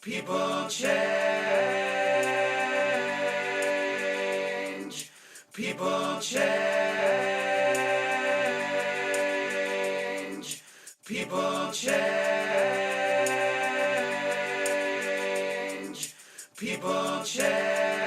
People change. People change. People change. People change.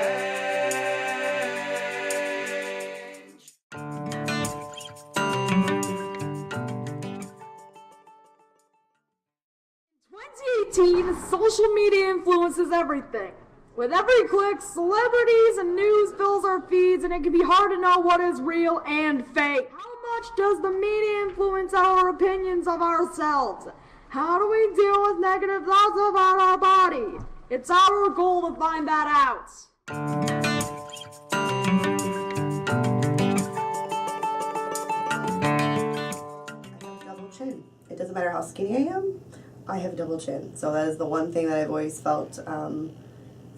2018, social media influences everything. With every click, celebrities and news fills our feeds, and it can be hard to know what is real and fake. How much does the media influence our opinions of ourselves? How do we deal with negative thoughts about our body? It's our goal to find that out. I have a double chin. It doesn't matter how skinny I am, I have a double chin. So that is the one thing that I've always felt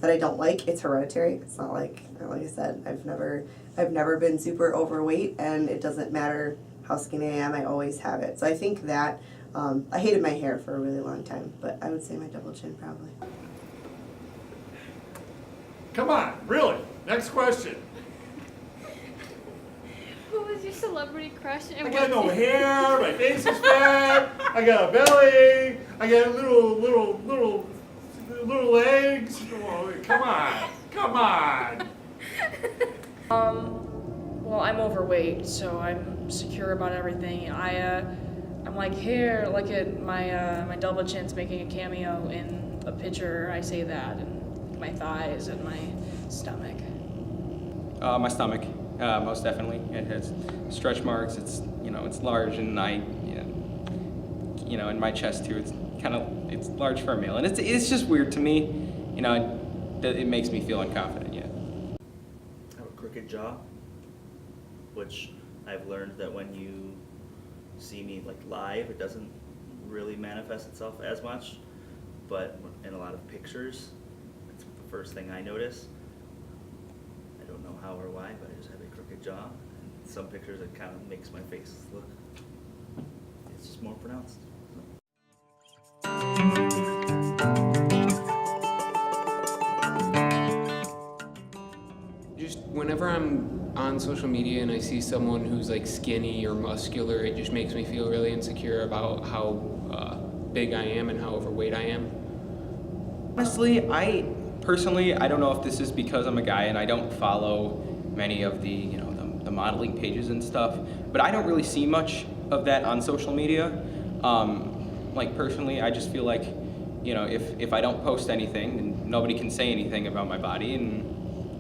that I don't like. It's hereditary. It's not like I said, I've never been super overweight, and it doesn't matter how skinny I am, I always have it. So I think that I hated my hair for a really long time, but I would say my double chin probably. Come on, really? Next question. Who was your celebrity crush? And I got no hair, my face is fat, I got a belly, I got little legs. Oh, come on. Well, I'm overweight, so I'm secure about everything. I'm like, here, look at my double chin's making a cameo in a picture. I say that, and my thighs and my stomach. My stomach, most definitely. It has stretch marks. It's it's large, and in my chest too. It's large for a male, and it's just weird to me. It makes me feel unconfident. Yeah. I have a crooked jaw, which I've learned that when you see me like live, it doesn't really manifest itself as much, but in a lot of pictures, it's the first thing I notice. I don't know how or why, but I just have a crooked jaw. In some pictures, it kind of makes my face look, it's just more pronounced. Just whenever I'm on social media and I see someone who's like skinny or muscular, it just makes me feel really insecure about how big I am and how overweight I am. Honestly, I don't know if this is because I'm a guy and I don't follow many of the the modeling pages and stuff, but I don't really see much of that on social media. Like personally, I just feel like if I don't post anything, then nobody can say anything about my body, and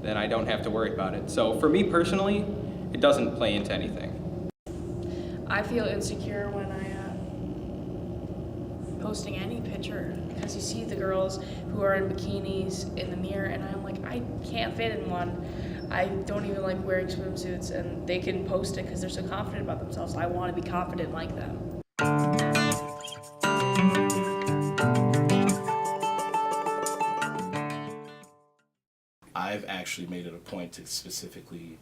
then I don't have to worry about it. So for me personally, it doesn't play into anything. I feel insecure when I'm posting any picture, because you see the girls who are in bikinis in the mirror, and I'm like, I can't fit in one. I don't even like wearing swimsuits, and they can post it because they're so confident about themselves. I want to be confident like them. I've actually made it a point to specifically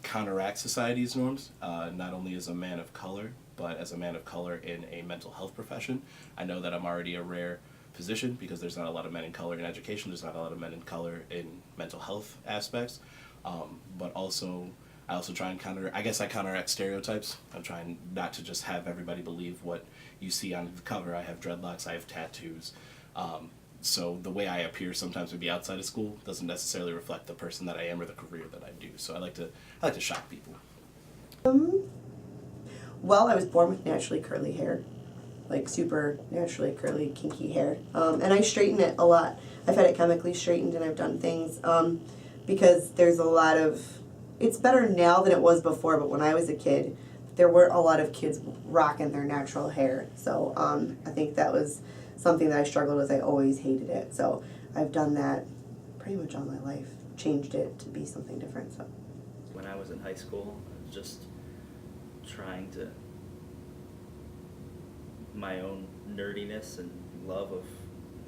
counteract society's norms, not only as a man of color, but as a man of color in a mental health profession. I know that I'm already a rare position because there's not a lot of men in color in education, there's not a lot of men in color in mental health aspects, but also I also try and counteract stereotypes. I'm trying not to just have everybody believe what you see on the cover. I have dreadlocks, I have tattoos. So the way I appear sometimes maybe outside of school doesn't necessarily reflect the person that I am or the career that I do. So I like to shock people. Well, I was born with naturally curly hair, like super naturally curly, kinky hair, and I straighten it a lot. I've had it chemically straightened, and I've done things because there's a lot of. It's better now than it was before, but when I was a kid, there weren't a lot of kids rocking their natural hair. So I think that was something that I struggled with. I always hated it. So I've done that pretty much all my life, changed it to be something different. So When I was in high school, I was just trying to, my own nerdiness and love of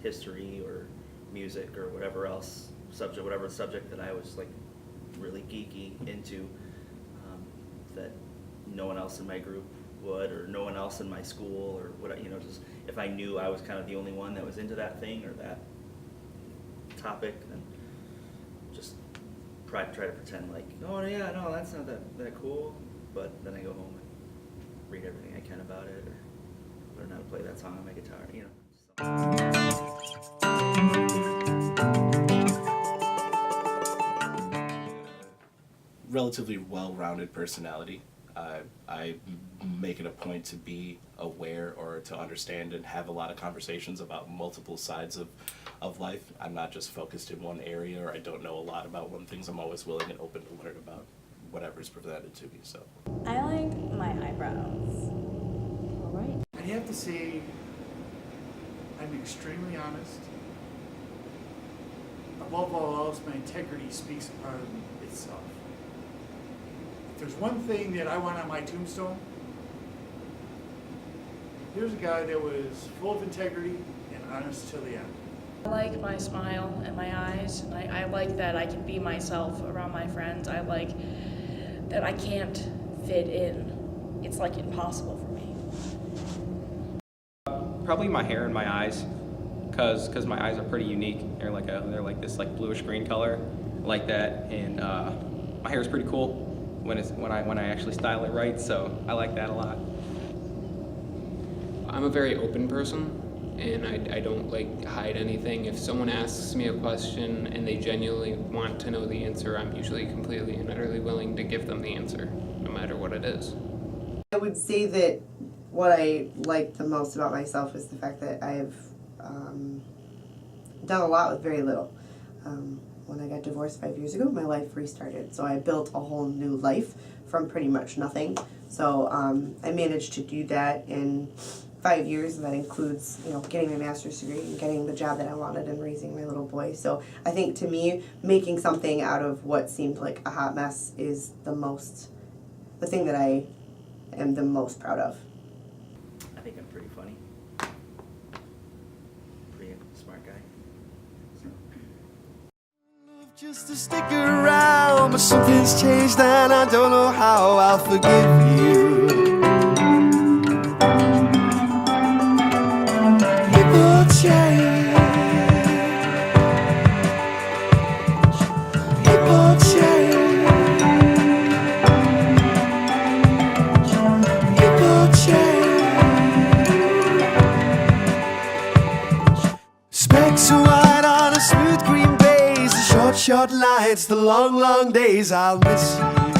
history or music or whatever subject that I was like really geeky into, that no one else in my group would, or no one else in my school, or what, just if I knew I was kind of the only one that was into that thing or that topic and just try to pretend like, oh yeah, no, that's not that cool. But then I go home and read everything I can about it, or learn how to play that song on my guitar, you know. Relatively well-rounded personality. I make it a point to be aware or to understand and have a lot of conversations about multiple sides of life. I'm not just focused in one area, or I don't know a lot about one thing. I'm always willing and open to learn about whatever's presented to me. So I like my eyebrows. All right. I have to say, I'm extremely honest. Above all else, my integrity speaks upon itself. If there's one thing that I want on my tombstone, here's a guy that was full of integrity and honest till the end. I like my smile and my eyes, and I like that I can be myself around my friends. I like that I can't fit in. It's like impossible for me. Probably my hair and my eyes, cause my eyes are pretty unique. They're like this like bluish green color, like that, and my hair is pretty cool when I actually style it right. So I like that a lot. I'm a very open person, and I don't like hide anything. If someone asks me a question and they genuinely want to know the answer, I'm usually completely and utterly willing to give them the answer, no matter what it is. I would say that what I like the most about myself is the fact that I've done a lot with very little. When I got divorced 5 years ago, my life restarted. So I built a whole new life from pretty much nothing. So I managed to do that in 5 years, and that includes, you know, getting my master's degree and getting the job that I wanted and raising my little boy. So I think, to me, making something out of what seemed like a hot mess is the thing that I am the most proud of. I think I'm pretty funny. Pretty smart guy. So. Just to stick around, but something's changed and I don't know how I'll forgive you. People change. People change. People change. Specks are white on a smooth green base. Short lines, the long days, I'll miss you.